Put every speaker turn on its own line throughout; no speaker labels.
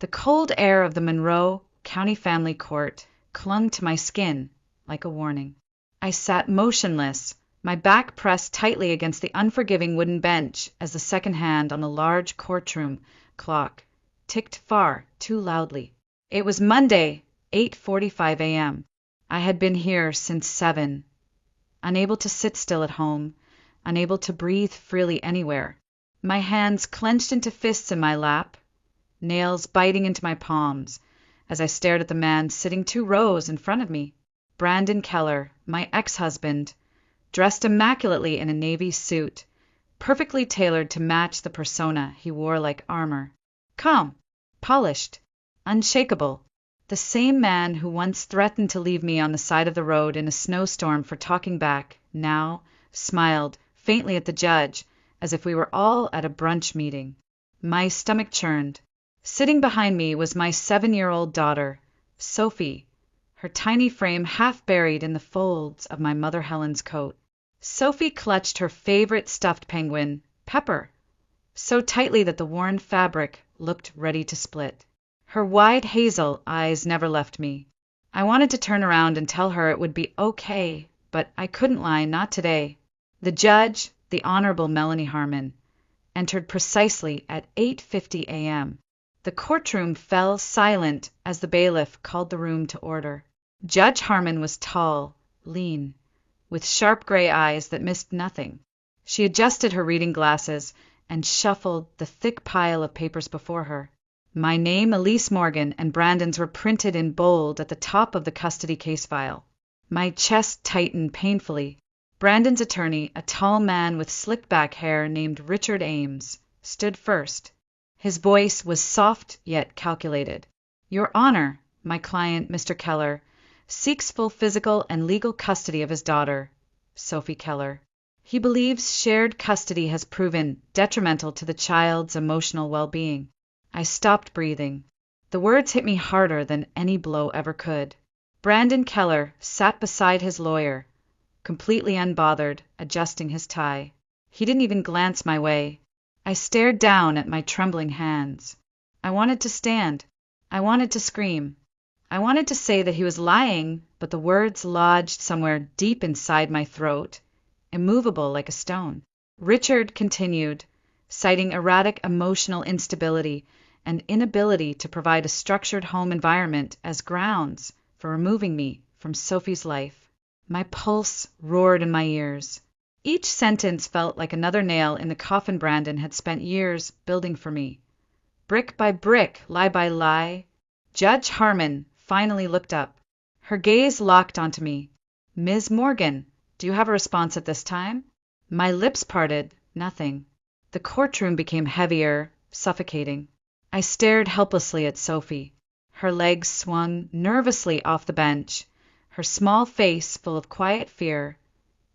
The cold air of the Monroe County Family Court clung to my skin like a warning. I sat motionless, my back pressed tightly against the unforgiving wooden bench as the second hand on the large courtroom clock ticked far too loudly. It was Monday, 8:45 a.m. I had been here since 7, unable to sit still at home, unable to breathe freely anywhere. My hands clenched into fists in my lap, nails biting into my palms as I stared at the man sitting 2 rows in front of me. Brandon Keller, my ex-husband, dressed immaculately in a navy suit, perfectly tailored to match the persona he wore like armor. Calm, polished, unshakable. The same man who once threatened to leave me on the side of the road in a snowstorm for talking back, now smiled faintly at the judge as if we were all at a brunch meeting. My stomach churned. Sitting behind me was my 7-year-old daughter, Sophie, her tiny frame half buried in the folds of my mother Helen's coat. Sophie clutched her favorite stuffed penguin, Pepper, so tightly that the worn fabric looked ready to split. Her wide hazel eyes never left me. I wanted to turn around and tell her it would be okay, but I couldn't lie, not today. The judge, the Honorable Melanie Harmon, entered precisely at 8:50 a.m. The courtroom fell silent as the bailiff called the room to order. Judge Harmon was tall, lean, with sharp gray eyes that missed nothing. She adjusted her reading glasses and shuffled the thick pile of papers before her. My name, Elise Morgan, and Brandon's were printed in bold at the top of the custody case file. My chest tightened painfully. Brandon's attorney, a tall man with slicked back hair named Richard Ames, stood first. His voice was soft yet calculated. Your Honor, my client, Mr. Keller, seeks full physical and legal custody of his daughter, Sophie Keller. He believes shared custody has proven detrimental to the child's emotional well-being. I stopped breathing. The words hit me harder than any blow ever could. Brandon Keller sat beside his lawyer, completely unbothered, adjusting his tie. He didn't even glance my way. I stared down at my trembling hands. I wanted to stand. I wanted to scream. I wanted to say that he was lying, but the words lodged somewhere deep inside my throat, immovable like a stone. Richard continued, citing erratic emotional instability and inability to provide a structured home environment as grounds for removing me from Sophie's life. My pulse roared in my ears. Each sentence felt like another nail in the coffin Brandon had spent years building for me. Brick by brick, lie by lie. Judge Harmon finally looked up. Her gaze locked onto me. Ms. Morgan, do you have a response at this time? My lips parted, nothing. The courtroom became heavier, suffocating. I stared helplessly at Sophie. Her legs swung nervously off the bench, her small face full of quiet fear,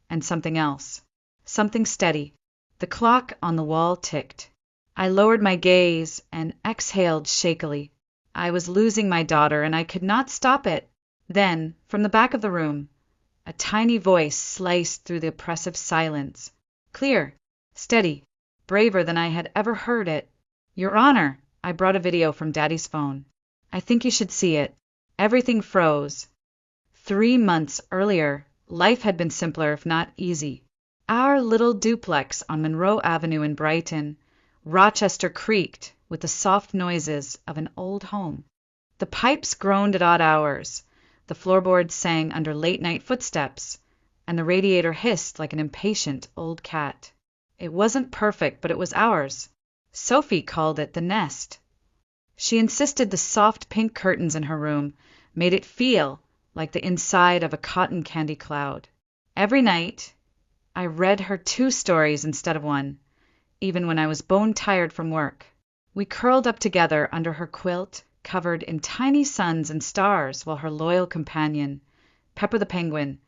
and something else. Something steady. The clock on the wall ticked. I lowered my gaze and exhaled shakily. I was losing my daughter, and I could not stop it. Then, from the back of the room, a tiny voice sliced through the oppressive silence. Clear, steady, braver than I had ever heard it. Your Honor, I brought a video from Daddy's phone. I think you should see it. Everything froze. 3 months earlier, life had been simpler if not easy. Our little duplex on Monroe Avenue in Brighton, Rochester creaked with the soft noises of an old home. The pipes groaned at odd hours, the floorboards sang under late-night footsteps, and the radiator hissed like an impatient old cat. It wasn't perfect, but it was ours. Sophie called it the nest. She insisted the soft pink curtains in her room made it feel like the inside of a cotton candy cloud. Every night, I read her 2 stories instead of 1, even when I was bone-tired from work. We curled up together under her quilt, covered in tiny suns and stars, while her loyal companion, Pepper the penguin,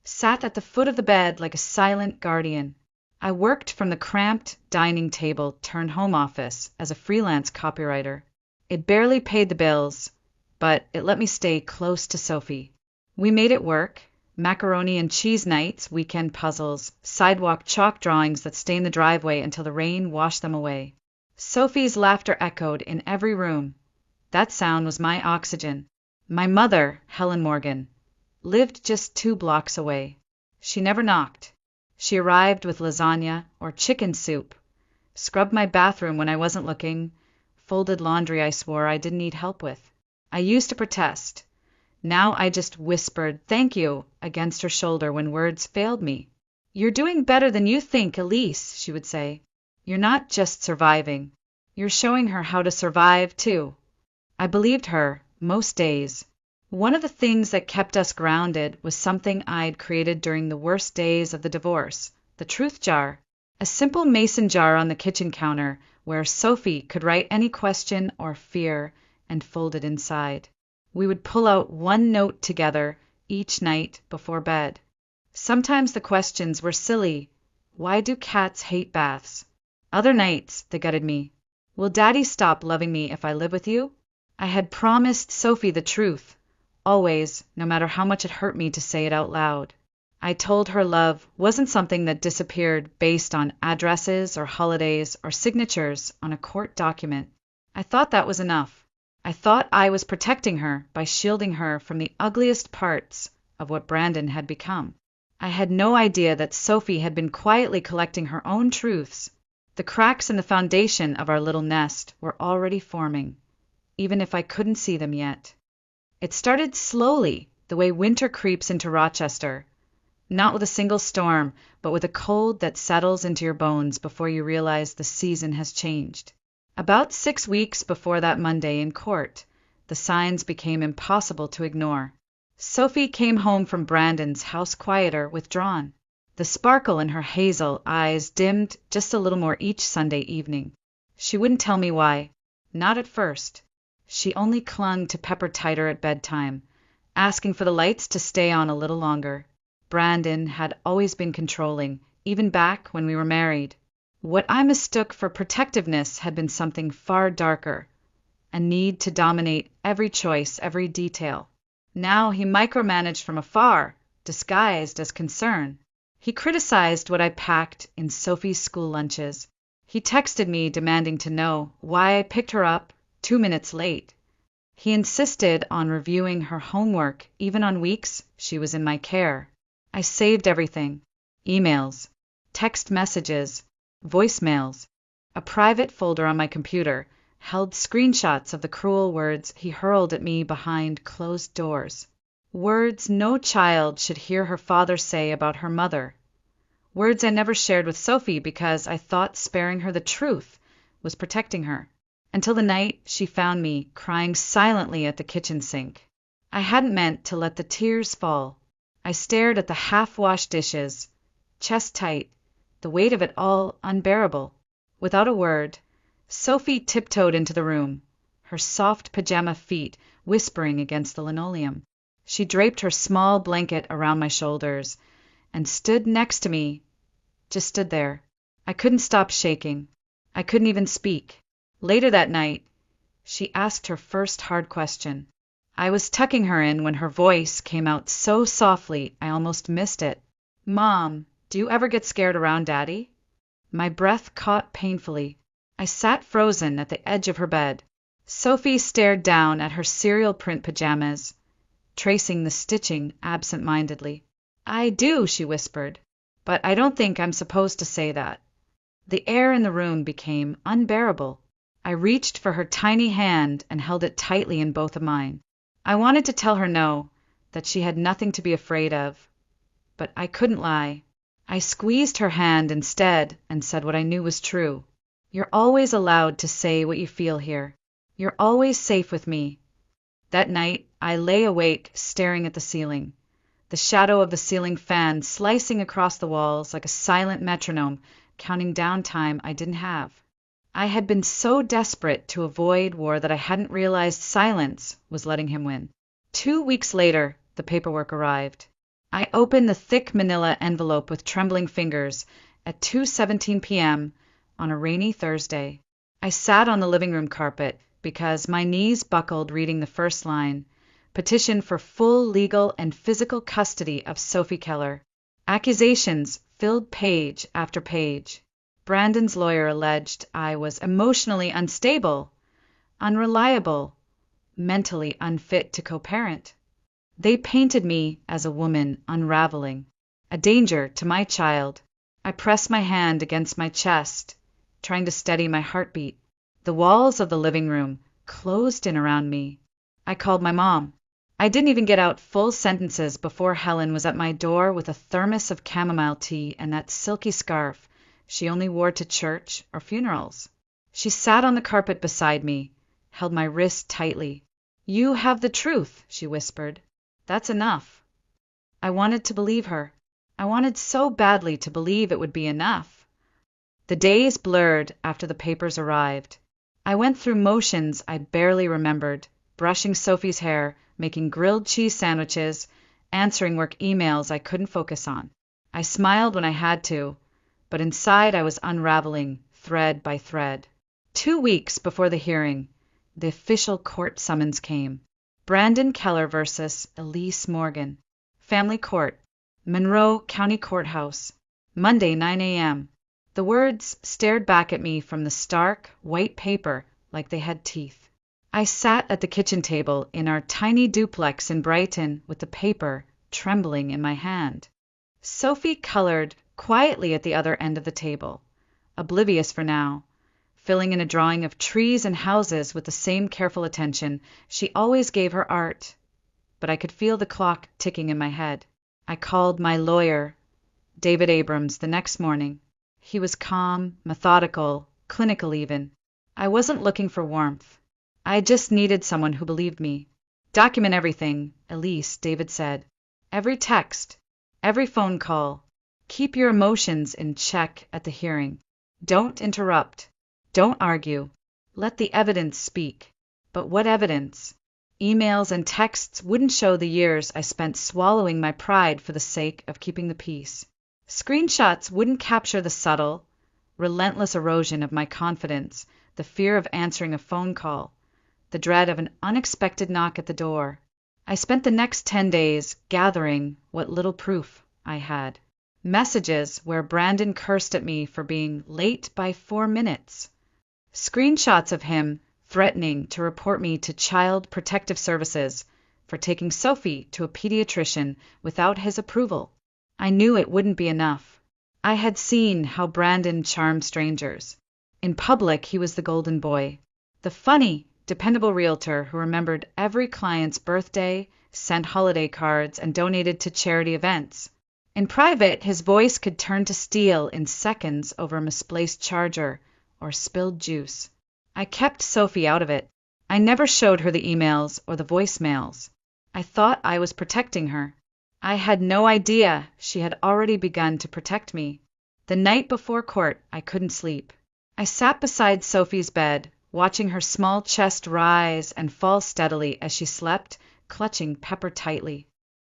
sat at the foot of the bed like a silent guardian. I worked from the cramped dining table turned home office as a freelance copywriter. It barely paid the bills, but it let me stay close to Sophie. We made it work. Macaroni and cheese nights, weekend puzzles, sidewalk chalk drawings that stained the driveway until the rain washed them away. Sophie's laughter echoed in every room. That sound was my oxygen. My mother, Helen Morgan, lived just 2 blocks away. She never knocked. She arrived with lasagna or chicken soup, scrubbed my bathroom when I wasn't looking, folded laundry I swore I didn't need help with. I used to protest. Now I just whispered "thank you" against her shoulder when words failed me. "You're doing better than you think, Elise," she would say. "You're not just surviving. You're showing her how to survive, too." I believed her, most days. One of the things that kept us grounded was something I'd created during the worst days of the divorce, the truth jar. A simple mason jar on the kitchen counter where Sophie could write any question or fear and fold it inside. We would pull out one note together each night before bed. Sometimes the questions were silly. Why do cats hate baths? Other nights they gutted me. Will Daddy stop loving me if I live with you? I had promised Sophie the truth, always, no matter how much it hurt me to say it out loud. I told her love wasn't something that disappeared based on addresses or holidays or signatures on a court document. I thought that was enough. I thought I was protecting her by shielding her from the ugliest parts of what Brandon had become. I had no idea that Sophie had been quietly collecting her own truths. The cracks in the foundation of our little nest were already forming, even if I couldn't see them yet. It started slowly, the way winter creeps into Rochester. Not with a single storm, but with a cold that settles into your bones before you realize the season has changed. About 6 weeks before that Monday in court, the signs became impossible to ignore. Sophie came home from Brandon's house quieter, withdrawn. The sparkle in her hazel eyes dimmed just a little more each Sunday evening. She wouldn't tell me why. Not at first. She only clung to Pepper tighter at bedtime, asking for the lights to stay on a little longer. Brandon had always been controlling, even back when we were married. What I mistook for protectiveness had been something far darker, a need to dominate every choice, every detail. Now he micromanaged from afar, disguised as concern. He criticized what I packed in Sophie's school lunches. He texted me demanding to know why I picked her up 2 minutes late. He insisted on reviewing her homework even on weeks she was in my care. I saved everything: emails, text messages, voicemails. A private folder on my computer held screenshots of the cruel words he hurled at me behind closed doors. Words no child should hear her father say about her mother. Words I never shared with Sophie because I thought sparing her the truth was protecting her. Until the night she found me crying silently at the kitchen sink. I hadn't meant to let the tears fall. I stared at the half-washed dishes, chest tight, the weight of it all unbearable. Without a word, Sophie tiptoed into the room, her soft pajama feet whispering against the linoleum. She draped her small blanket around my shoulders and stood next to me, just stood there. I couldn't stop shaking. I couldn't even speak. Later that night, she asked her first hard question. I was tucking her in when her voice came out so softly I almost missed it. "Mom, do you ever get scared around Daddy?" My breath caught painfully. I sat frozen at the edge of her bed. Sophie stared down at her cereal print pajamas, tracing the stitching absent-mindedly. "I do," she whispered, "but I don't think I'm supposed to say that." The air in the room became unbearable. I reached for her tiny hand and held it tightly in both of mine. I wanted to tell her no, that she had nothing to be afraid of, but I couldn't lie. I squeezed her hand instead and said what I knew was true. "You're always allowed to say what you feel here. You're always safe with me." That night I lay awake staring at the ceiling, the shadow of the ceiling fan slicing across the walls like a silent metronome counting down time I didn't have. I had been so desperate to avoid war that I hadn't realized silence was letting him win. 2 weeks later, the paperwork arrived. I opened the thick manila envelope with trembling fingers at 2:17 p.m. on a rainy Thursday. I sat on the living room carpet because my knees buckled reading the first line: "Petition for full legal and physical custody of Sophie Keller." Accusations filled page after page. Brandon's lawyer alleged I was emotionally unstable, unreliable, mentally unfit to co-parent. They painted me as a woman unraveling, a danger to my child. I pressed my hand against my chest, trying to steady my heartbeat. The walls of the living room closed in around me. I called my mom. I didn't even get out full sentences before Helen was at my door with a thermos of chamomile tea and that silky scarf she only wore to church or funerals. She sat on the carpet beside me, held my wrist tightly. "You have the truth," she whispered. "That's enough." I wanted to believe her. I wanted so badly to believe it would be enough. The days blurred after the papers arrived. I went through motions I barely remembered, brushing Sophie's hair, making grilled cheese sandwiches, answering work emails I couldn't focus on. I smiled when I had to, but inside I was unraveling thread by thread. 2 weeks before the hearing, the official court summons came. Brandon Keller versus Elise Morgan. Family Court, Monroe County Courthouse. Monday, 9 a.m. The words stared back at me from the stark, white paper like they had teeth. I sat at the kitchen table in our tiny duplex in Brighton with the paper trembling in my hand. Sophie colored quietly at the other end of the table, oblivious for now, filling in a drawing of trees and houses with the same careful attention she always gave her art. But I could feel the clock ticking in my head. I called my lawyer, David Abrams, the next morning. He was calm, methodical, clinical even. I wasn't looking for warmth. I just needed someone who believed me. "Document everything, Elise," David said. "Every text, every phone call. Keep your emotions in check at the hearing. Don't interrupt. Don't argue. Let the evidence speak." But what evidence? Emails and texts wouldn't show the years I spent swallowing my pride for the sake of keeping the peace. Screenshots wouldn't capture the subtle, relentless erosion of my confidence, the fear of answering a phone call, the dread of an unexpected knock at the door. I spent the next 10 days gathering what little proof I had. Messages where Brandon cursed at me for being late by 4 minutes. Screenshots of him threatening to report me to Child Protective Services for taking Sophie to a pediatrician without his approval. I knew it wouldn't be enough. I had seen how Brandon charmed strangers. In public, he was the golden boy, the funny, dependable realtor who remembered every client's birthday, sent holiday cards, and donated to charity events. In private, his voice could turn to steel in seconds over a misplaced charger or spilled juice. I kept Sophie out of it. I never showed her the emails or the voicemails. I thought I was protecting her. I had no idea she had already begun to protect me. The night before court, I couldn't sleep. I sat beside Sophie's bed, watching her small chest rise and fall steadily as she slept, clutching Pepper tightly.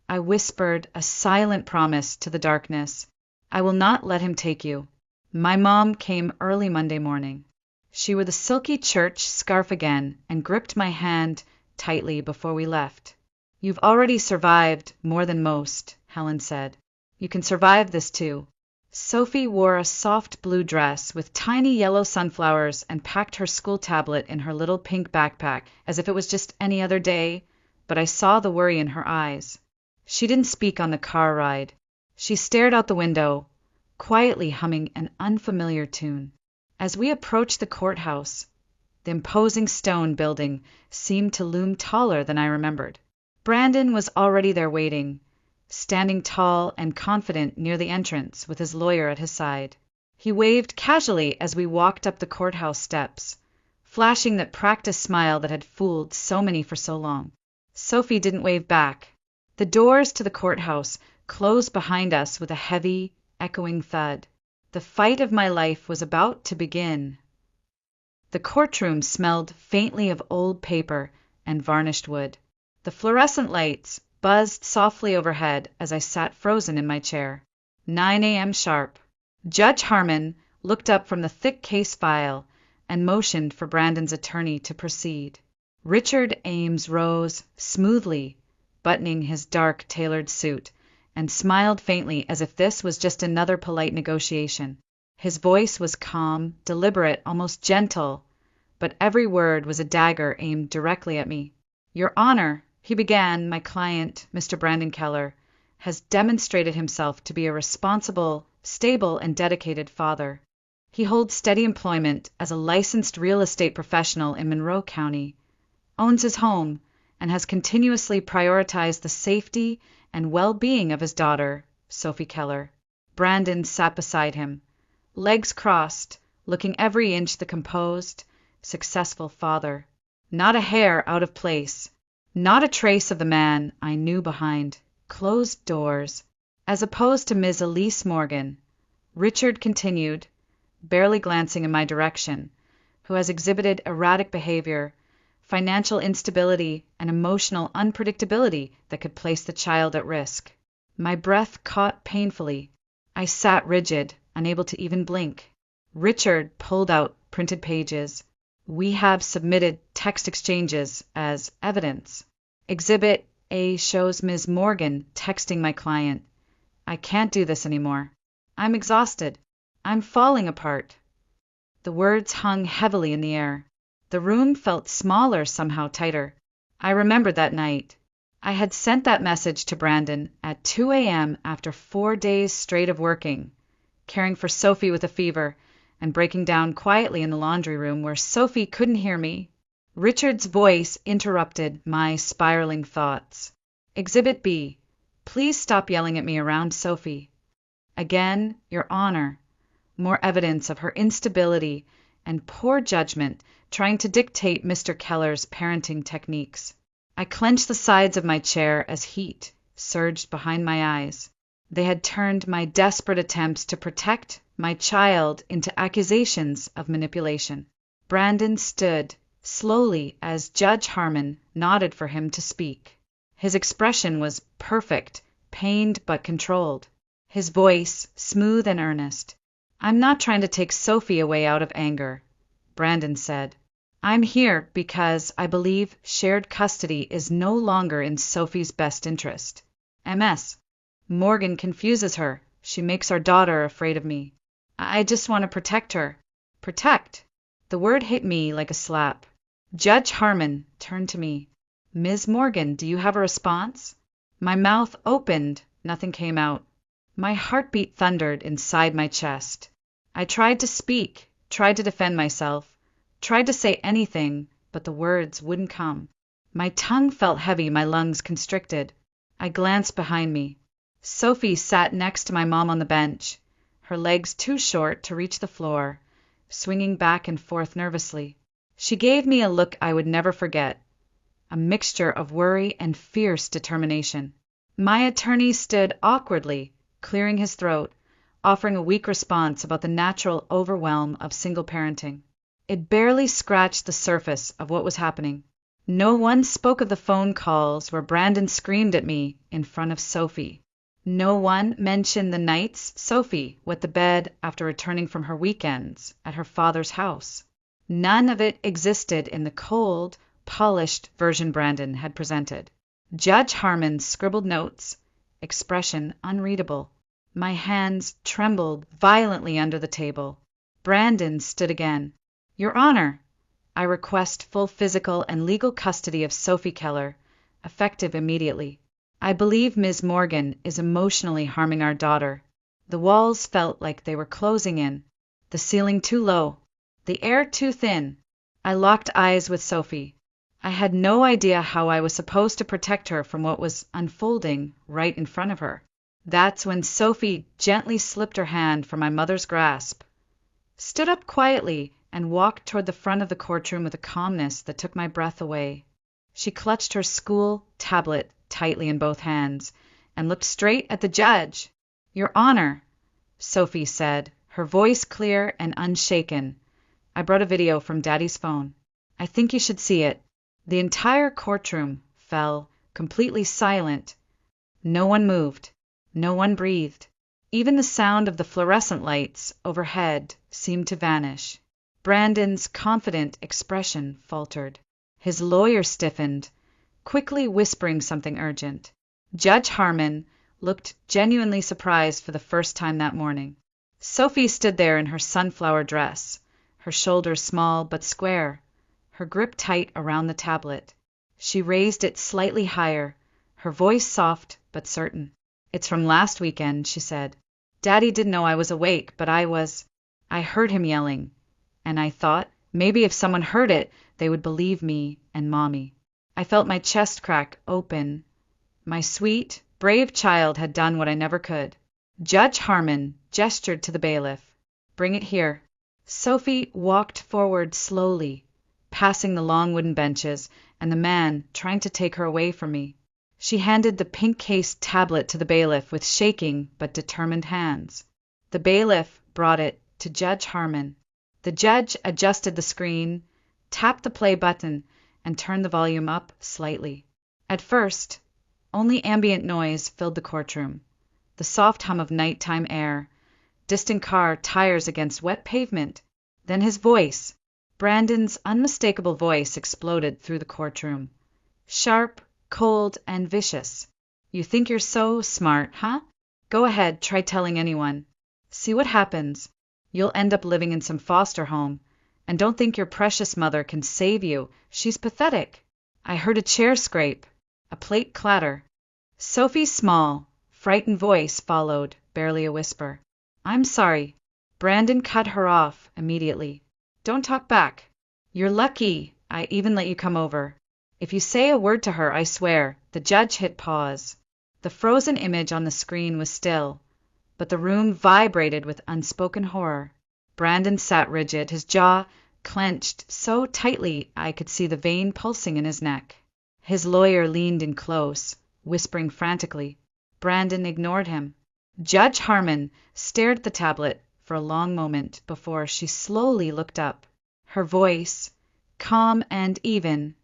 I whispered a silent promise to the darkness. "I will not let him take you." My mom came early Monday morning. She wore the silky church scarf again and gripped my hand tightly before we left. "You've already survived more than most," Helen said. "You can survive this too." Sophie wore a soft blue dress with tiny yellow sunflowers and packed her school tablet in her little pink backpack as if it was just any other day, but I saw the worry in her eyes. She didn't speak on the car ride. She stared out the window, quietly humming an unfamiliar tune. As we approached the courthouse, the imposing stone building seemed to loom taller than I remembered. Brandon was already there waiting, standing tall and confident near the entrance with his lawyer at his side. He waved casually as we walked up the courthouse steps, flashing that practiced smile that had fooled so many for so long. Sophie didn't wave back. The doors to the courthouse closed behind us with a heavy, echoing thud. The fight of my life was about to begin. The courtroom smelled faintly of old paper and varnished wood. The fluorescent lights buzzed softly overhead as I sat frozen in my chair. 9 a.m. sharp. Judge Harmon looked up from the thick case file and motioned for Brandon's attorney to proceed. Richard Ames rose smoothly, buttoning his dark, tailored suit, and smiled faintly as if this was just another polite negotiation. His voice was calm, deliberate, almost gentle, but every word was a dagger aimed directly at me. Your Honor, he began, my client, Mr. Brandon Keller, has demonstrated himself to be a responsible, stable, and dedicated father. He holds steady employment as a licensed real estate professional in Monroe County, owns his home, and has continuously prioritized the safety and well-being of his daughter, Sophie Keller. Brandon sat beside him, legs crossed, looking every inch the composed, successful father. Not a hair out of place, not a trace of the man I knew behind closed doors. As opposed to Ms. Elise Morgan, Richard continued, barely glancing in my direction, who has exhibited erratic behavior, financial instability, and emotional unpredictability that could place the child at risk. My breath caught painfully. I sat rigid, unable to even blink. Richard pulled out printed pages. We have submitted text exchanges as evidence. Exhibit A shows Ms. Morgan texting my client. I can't do this anymore. I'm exhausted. I'm falling apart. The words hung heavily in the air. The room felt smaller, somehow tighter. I remembered that night. I had sent that message to Brandon at 2 a.m. after 4 days straight of working, caring for Sophie with a fever, and breaking down quietly in the laundry room where Sophie couldn't hear me. Richard's voice interrupted my spiraling thoughts. Exhibit B. Please stop yelling at me around Sophie. Again, Your Honor. More evidence of her instability and poor judgment trying to dictate Mr. Keller's parenting techniques. I clenched the sides of my chair as heat surged behind my eyes. They had turned my desperate attempts to protect my child into accusations of manipulation. Brandon stood slowly as Judge Harmon nodded for him to speak. His expression was perfect, pained but controlled. His voice smooth and earnest. I'm not trying to take Sophie away out of anger, Brandon said. I'm here because I believe shared custody is no longer in Sophie's best interest. MS. Morgan confuses her. She makes our daughter afraid of me. I just want to protect her. Protect? The word hit me like a slap. Judge Harmon turned to me. Ms. Morgan, do you have a response? My mouth opened. Nothing came out. My heartbeat thundered inside my chest. I tried to speak, tried to defend myself, tried to say anything, but the words wouldn't come. My tongue felt heavy, my lungs constricted. I glanced behind me. Sophie sat next to my mom on the bench, her legs too short to reach the floor, swinging back and forth nervously. She gave me a look I would never forget, a mixture of worry and fierce determination. My attorney stood awkwardly, clearing his throat, offering a weak response about the natural overwhelm of single parenting. It barely scratched the surface of what was happening. No one spoke of the phone calls where Brandon screamed at me in front of Sophie. No one mentioned the nights Sophie wet the bed after returning from her weekends at her father's house. None of it existed in the cold, polished version Brandon had presented. Judge Harmon scribbled notes, expression unreadable. My hands trembled violently under the table. Brandon stood again. Your Honor, I request full physical and legal custody of Sophie Keller, effective immediately. I believe Ms. Morgan is emotionally harming our daughter. The walls felt like they were closing in, the ceiling too low, the air too thin. I locked eyes with Sophie. I had no idea how I was supposed to protect her from what was unfolding right in front of her. That's when Sophie gently slipped her hand from my mother's grasp, stood up quietly, and walked toward the front of the courtroom with a calmness that took my breath away. She clutched her school tablet tightly in both hands and looked straight at the judge. Your Honor, Sophie said, her voice clear and unshaken. I brought a video from Daddy's phone. I think you should see it. The entire courtroom fell completely silent. No one moved. No one breathed. Even the sound of the fluorescent lights overhead seemed to vanish. Brandon's confident expression faltered. His lawyer stiffened, quickly whispering something urgent. Judge Harmon looked genuinely surprised for the first time that morning. Sophie stood there in her sunflower dress, her shoulders small but square, her grip tight around the tablet. She raised it slightly higher, her voice soft but certain. "It's from last weekend," she said. "Daddy didn't know I was awake, but I was. I heard him yelling, and I thought maybe if someone heard it, they would believe me and Mommy." I felt my chest crack open. My sweet, brave child had done what I never could. Judge Harmon gestured to the bailiff. "Bring it here." Sophie walked forward slowly, passing the long wooden benches, and the man trying to take her away from me. She handed the pink-cased tablet to the bailiff with shaking but determined hands. The bailiff brought it to Judge Harmon. The judge adjusted the screen, tapped the play button, and turned the volume up slightly. At first, only ambient noise filled the courtroom. The soft hum of nighttime air, distant car tires against wet pavement. Then his voice, Brandon's unmistakable voice, exploded through the courtroom. Sharp, cold, and vicious. "You think you're so smart, huh? Go ahead, try telling anyone. See what happens. You'll end up living in some foster home. And don't think your precious mother can save you. She's pathetic." I heard a chair scrape, a plate clatter. Sophie's small, frightened voice followed, barely a whisper. "I'm sorry." Brandon cut her off immediately. "Don't talk back. You're lucky I even let you come over. If you say a word to her, I swear." The judge hit pause. The frozen image on the screen was still, but the room vibrated with unspoken horror. Brandon sat rigid, his jaw clenched so tightly I could see the vein pulsing in his neck. His lawyer leaned in close, whispering frantically. Brandon ignored him. Judge Harmon stared at the tablet for a long moment before she slowly looked up. Her voice, calm and even,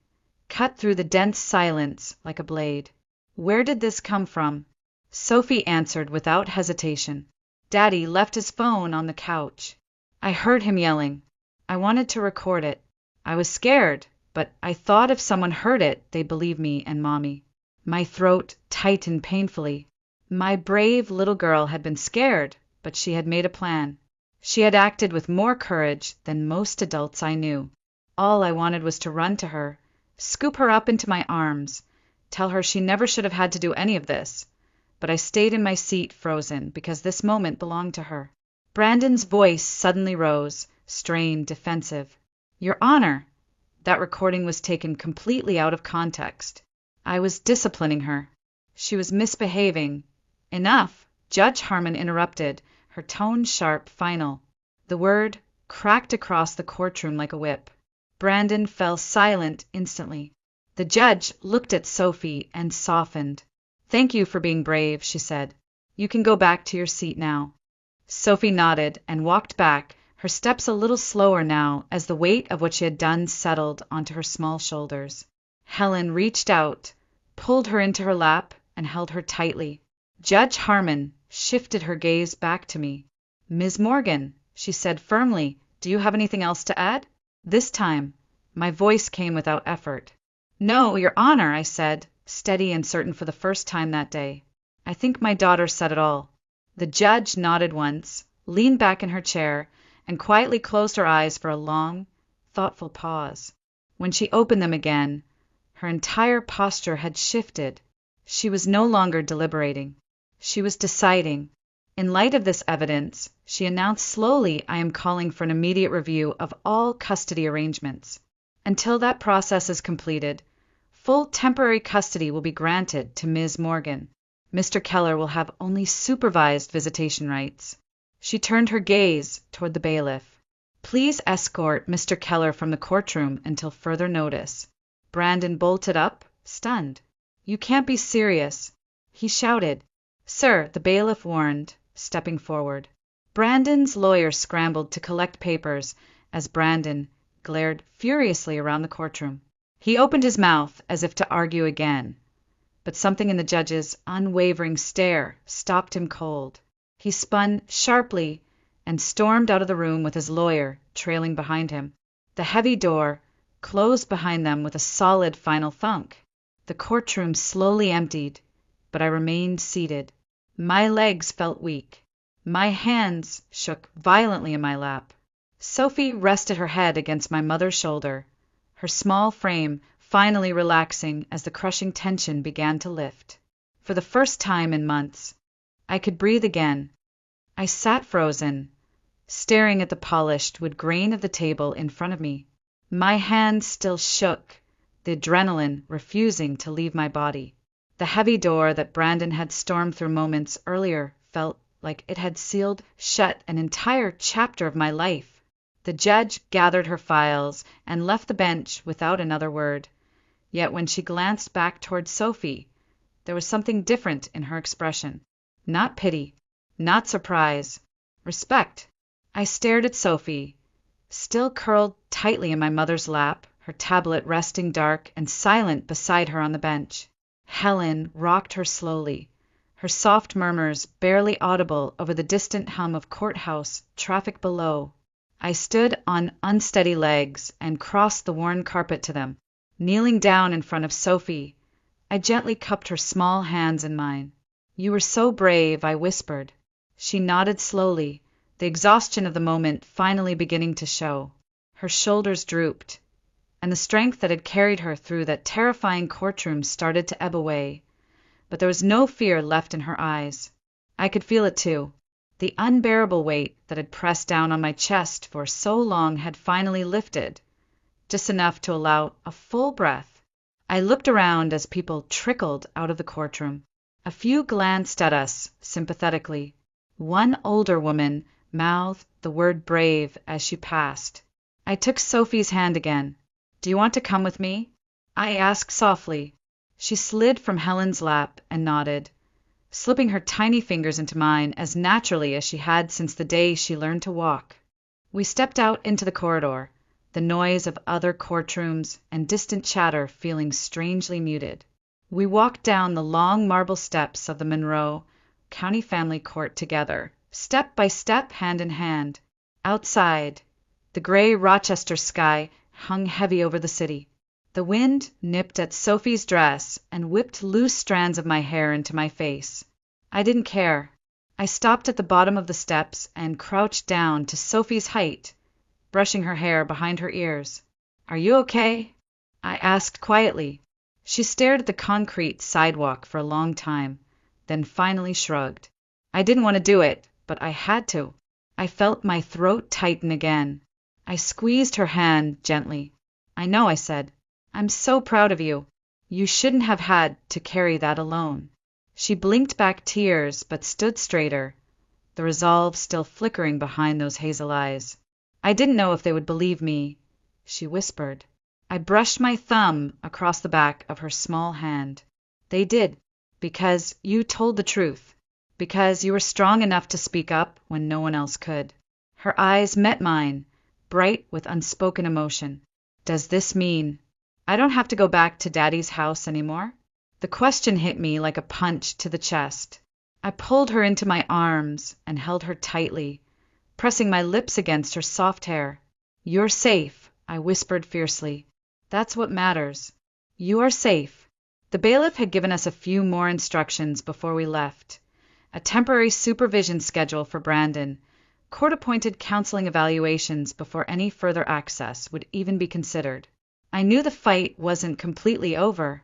cut through the dense silence like a blade. "Where did this come from?" Sophie answered without hesitation. "Daddy left his phone on the couch. I heard him yelling. I wanted to record it. I was scared, but I thought if someone heard it, they'd believe me and Mommy." My throat tightened painfully. My brave little girl had been scared, but she had made a plan. She had acted with more courage than most adults I knew. All I wanted was to run to her, scoop her up into my arms, tell her she never should have had to do any of this. But I stayed in my seat frozen because this moment belonged to her. Brandon's voice suddenly rose, strained, defensive. "Your Honor!" That recording was taken completely out of context. I was disciplining her. She was misbehaving. "Enough!" Judge Harmon interrupted, her tone sharp, final. The word cracked across the courtroom like a whip. Brandon fell silent instantly. The judge looked at Sophie and softened. "Thank you for being brave," she said. "You can go back to your seat now." Sophie nodded and walked back, her steps a little slower now as the weight of what she had done settled onto her small shoulders. Helen reached out, pulled her into her lap, and held her tightly. Judge Harmon shifted her gaze back to me. "Ms. Morgan," she said firmly, "do you have anything else to add?" This time, my voice came without effort. "No, Your Honor," I said, steady and certain for the first time that day. "I think my daughter said it all." The judge nodded once, leaned back in her chair, and quietly closed her eyes for a long, thoughtful pause. When she opened them again, her entire posture had shifted. She was no longer deliberating. She was deciding. "In light of this evidence," she announced slowly, "I am calling for an immediate review of all custody arrangements. Until that process is completed, full temporary custody will be granted to Ms. Morgan. Mr. Keller will have only supervised visitation rights." She turned her gaze toward the bailiff. "Please escort Mr. Keller from the courtroom until further notice." Brandon bolted up, stunned. "You can't be serious!" He shouted. "Sir," the bailiff warned, stepping forward. Brandon's lawyer scrambled to collect papers as Brandon glared furiously around the courtroom. He opened his mouth as if to argue again, but something in the judge's unwavering stare stopped him cold. He spun sharply and stormed out of the room with his lawyer trailing behind him. The heavy door closed behind them with a solid final thunk. The courtroom slowly emptied, but I remained seated. My legs felt weak. My hands shook violently in my lap. Sophie rested her head against my mother's shoulder, her small frame finally relaxing as the crushing tension began to lift. For the first time in months, I could breathe again. I sat frozen, staring at the polished wood grain of the table in front of me. My hands still shook, the adrenaline refusing to leave my body. The heavy door that Brandon had stormed through moments earlier felt like it had sealed shut an entire chapter of my life. The judge gathered her files and left the bench without another word. Yet when she glanced back toward Sophie, there was something different in her expression. Not pity, not surprise, respect. I stared at Sophie, still curled tightly in my mother's lap, her tablet resting dark and silent beside her on the bench. Helen rocked her slowly, her soft murmurs barely audible over the distant hum of courthouse traffic below. I stood on unsteady legs and crossed the worn carpet to them. Kneeling down in front of Sophie, I gently cupped her small hands in mine. "You were so brave," I whispered. She nodded slowly, the exhaustion of the moment finally beginning to show. Her shoulders drooped, and the strength that had carried her through that terrifying courtroom started to ebb away. But there was no fear left in her eyes. I could feel it too. The unbearable weight that had pressed down on my chest for so long had finally lifted, just enough to allow a full breath. I looked around as people trickled out of the courtroom. A few glanced at us sympathetically. One older woman mouthed the word brave as she passed. I took Sophie's hand again. "Do you want to come with me?" I asked softly. She slid from Helen's lap and nodded, slipping her tiny fingers into mine as naturally as she had since the day she learned to walk. We stepped out into the corridor, the noise of other courtrooms and distant chatter feeling strangely muted. We walked down the long marble steps of the Monroe County Family Court together, step by step, hand in hand. Outside, the gray Rochester sky hung heavy over the city. The wind nipped at Sophie's dress and whipped loose strands of my hair into my face. I didn't care. I stopped at the bottom of the steps and crouched down to Sophie's height, brushing her hair behind her ears. "Are you okay?" I asked quietly. She stared at the concrete sidewalk for a long time, then finally shrugged. I didn't want to do it, but I had to. I felt my throat tighten again. I squeezed her hand gently. "I know," I said. "I'm so proud of you. You shouldn't have had to carry that alone." She blinked back tears, but stood straighter, the resolve still flickering behind those hazel eyes. "I didn't know if they would believe me," she whispered. I brushed my thumb across the back of her small hand. "They did, because you told the truth, because you were strong enough to speak up when no one else could." Her eyes met mine, bright with unspoken emotion. "Does this mean I don't have to go back to Daddy's house anymore?" The question hit me like a punch to the chest. I pulled her into my arms and held her tightly, pressing my lips against her soft hair. "You're safe," I whispered fiercely. "That's what matters. You are safe." The bailiff had given us a few more instructions before we left. A temporary supervision schedule for Brandon, court-appointed counseling evaluations before any further access would even be considered. I knew the fight wasn't completely over,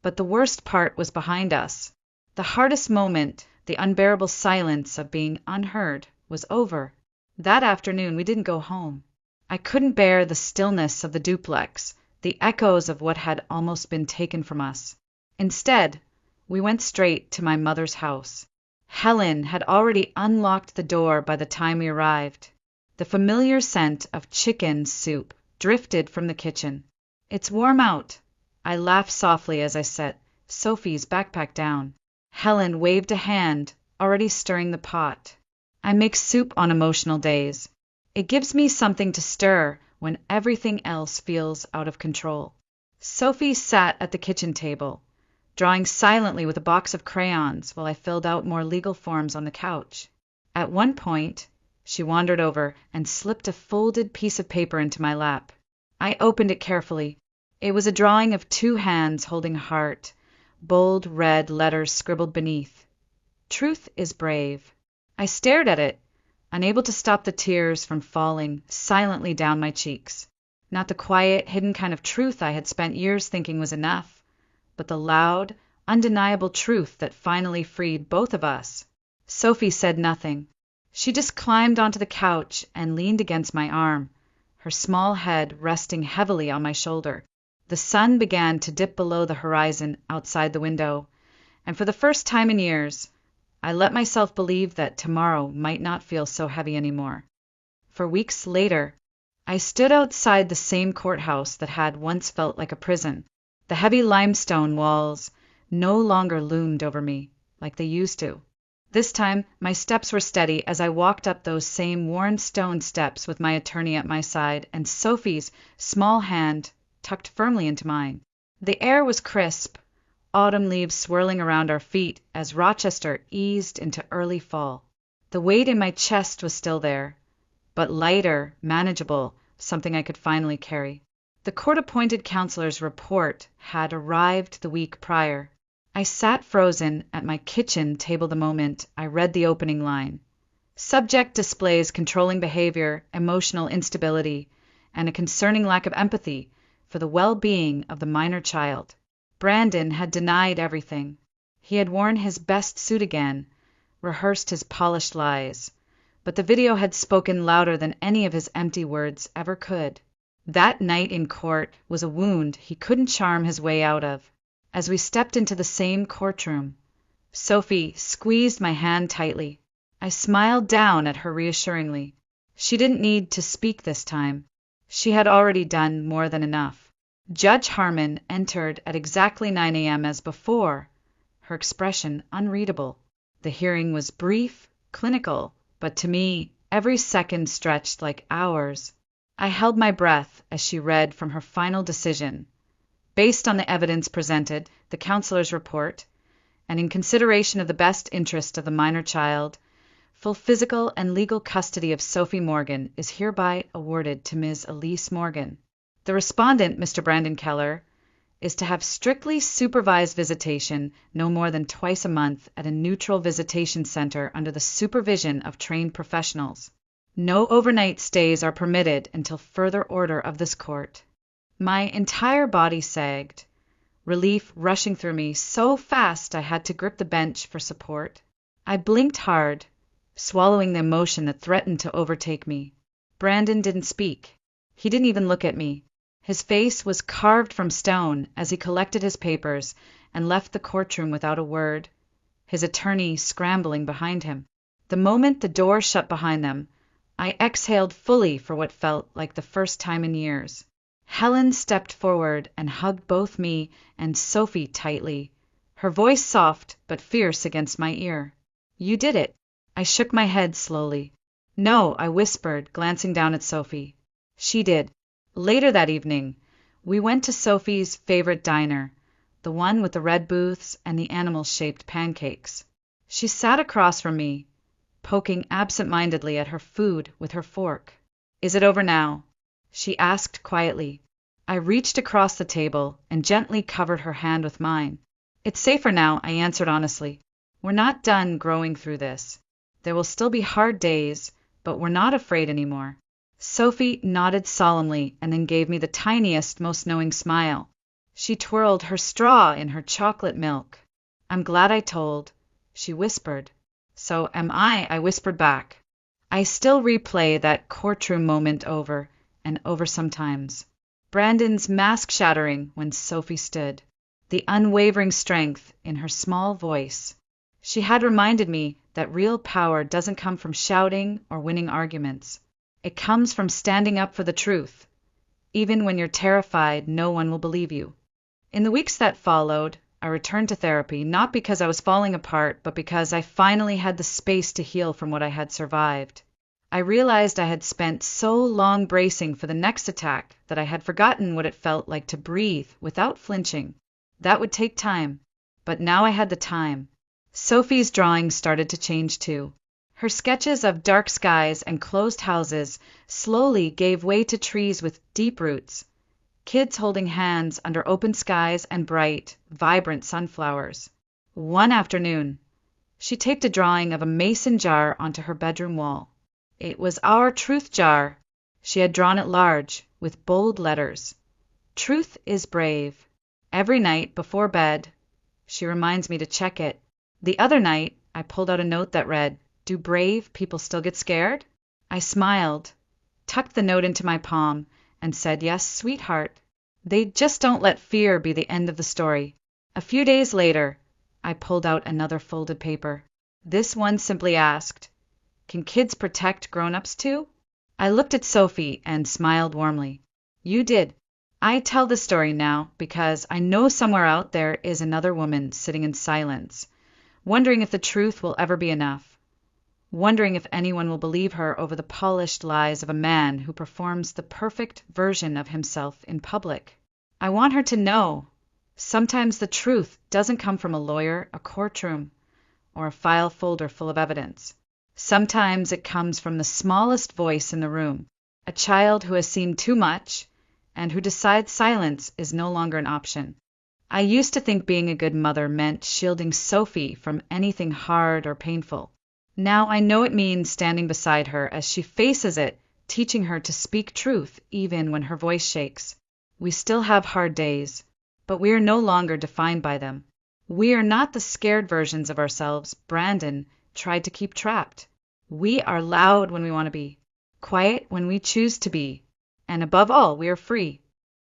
but the worst part was behind us. The hardest moment, the unbearable silence of being unheard, was over. That afternoon we didn't go home. I couldn't bear the stillness of the duplex, the echoes of what had almost been taken from us. Instead, we went straight to my mother's house. Helen had already unlocked the door by the time we arrived. The familiar scent of chicken soup drifted from the kitchen. "It's warm out." I laughed softly as I set Sophie's backpack down. Helen waved a hand, already stirring the pot. "I make soup on emotional days. It gives me something to stir when everything else feels out of control." Sophie sat at the kitchen table, drawing silently with a box of crayons while I filled out more legal forms on the couch. At one point, she wandered over and slipped a folded piece of paper into my lap. I opened it carefully. It was a drawing of two hands holding a heart, bold red letters scribbled beneath. "Truth is brave." I stared at it, unable to stop the tears from falling silently down my cheeks. Not the quiet, hidden kind of truth I had spent years thinking was enough, but the loud, undeniable truth that finally freed both of us. Sophie said nothing. She just climbed onto the couch and leaned against my arm, her small head resting heavily on my shoulder. The sun began to dip below the horizon outside the window, and for the first time in years, I let myself believe that tomorrow might not feel so heavy anymore. For weeks later, I stood outside the same courthouse that had once felt like a prison. The heavy limestone walls no longer loomed over me like they used to. This time, my steps were steady as I walked up those same worn stone steps with my attorney at my side and Sophie's small hand tucked firmly into mine. The air was crisp, autumn leaves swirling around our feet as Rochester eased into early fall. The weight in my chest was still there, but lighter, manageable, something I could finally carry. The court-appointed counselor's report had arrived the week prior. I sat frozen at my kitchen table the moment I read the opening line. Subject displays controlling behavior, emotional instability, and a concerning lack of empathy for the well-being of the minor child. Brandon had denied everything. He had worn his best suit again, rehearsed his polished lies, but the video had spoken louder than any of his empty words ever could. That night in court was a wound he couldn't charm his way out of. As we stepped into the same courtroom, Sophie squeezed my hand tightly. I smiled down at her reassuringly. She didn't need to speak this time. She had already done more than enough. Judge Harmon entered at exactly 9 a.m. as before, her expression unreadable. The hearing was brief, clinical, but to me, every second stretched like hours. I held my breath as she read from her final decision. Based on the evidence presented, the counselor's report, and in consideration of the best interest of the minor child, full physical and legal custody of Sophie Morgan is hereby awarded to Ms. Elise Morgan. The respondent, Mr. Brandon Keller, is to have strictly supervised visitation no more than twice a month at a neutral visitation center under the supervision of trained professionals. No overnight stays are permitted until further order of this court. My entire body sagged, relief rushing through me so fast I had to grip the bench for support. I blinked hard, swallowing the emotion that threatened to overtake me. Brandon didn't speak. He didn't even look at me. His face was carved from stone as he collected his papers and left the courtroom without a word, his attorney scrambling behind him. The moment the door shut behind them, I exhaled fully for what felt like the first time in years. Helen stepped forward and hugged both me and Sophie tightly, her voice soft but fierce against my ear. "You did it." I shook my head slowly. "No," I whispered, glancing down at Sophie. "She did." Later that evening, we went to Sophie's favorite diner, the one with the red booths and the animal-shaped pancakes. She sat across from me, poking absent-mindedly at her food with her fork. "Is it over now?" she asked quietly. I reached across the table and gently covered her hand with mine. "It's safer now," I answered honestly. "We're not done growing through this. There will still be hard days, but we're not afraid anymore." Sophie nodded solemnly and then gave me the tiniest, most knowing smile. She twirled her straw in her chocolate milk. "I'm glad I told," she whispered. "So am I whispered back. I still replay that courtroom moment over and over sometimes. Brandon's mask shattering when Sophie stood. The unwavering strength in her small voice. She had reminded me that real power doesn't come from shouting or winning arguments. It comes from standing up for the truth. Even when you're terrified, no one will believe you. In the weeks that followed, I returned to therapy, not because I was falling apart, but because I finally had the space to heal from what I had survived. I realized I had spent so long bracing for the next attack that I had forgotten what it felt like to breathe without flinching. That would take time, but now I had the time. Sophie's drawings started to change too. Her sketches of dark skies and closed houses slowly gave way to trees with deep roots, kids holding hands under open skies and bright, vibrant sunflowers. One afternoon, she taped a drawing of a mason jar onto her bedroom wall. It was our truth jar. She had drawn it large, with bold letters. Truth is brave. Every night before bed, she reminds me to check it. The other night, I pulled out a note that read, "Do brave people still get scared?" I smiled, tucked the note into my palm, and said, "Yes, sweetheart. They just don't let fear be the end of the story." A few days later, I pulled out another folded paper. This one simply asked, "Can kids protect grown-ups too?" I looked at Sophie and smiled warmly. "You did. I tell this story now because I know somewhere out there is another woman sitting in silence, wondering if the truth will ever be enough, wondering if anyone will believe her over the polished lies of a man who performs the perfect version of himself in public. I want her to know sometimes the truth doesn't come from a lawyer, a courtroom, or a file folder full of evidence. Sometimes it comes from the smallest voice in the room, a child who has seen too much and who decides silence is no longer an option. I used to think being a good mother meant shielding Sophie from anything hard or painful. Now I know it means standing beside her as she faces it, teaching her to speak truth even when her voice shakes. We still have hard days, but we are no longer defined by them. We are not the scared versions of ourselves Brandon tried to keep trapped. We are loud when we want to be, quiet when we choose to be, and above all, we are free.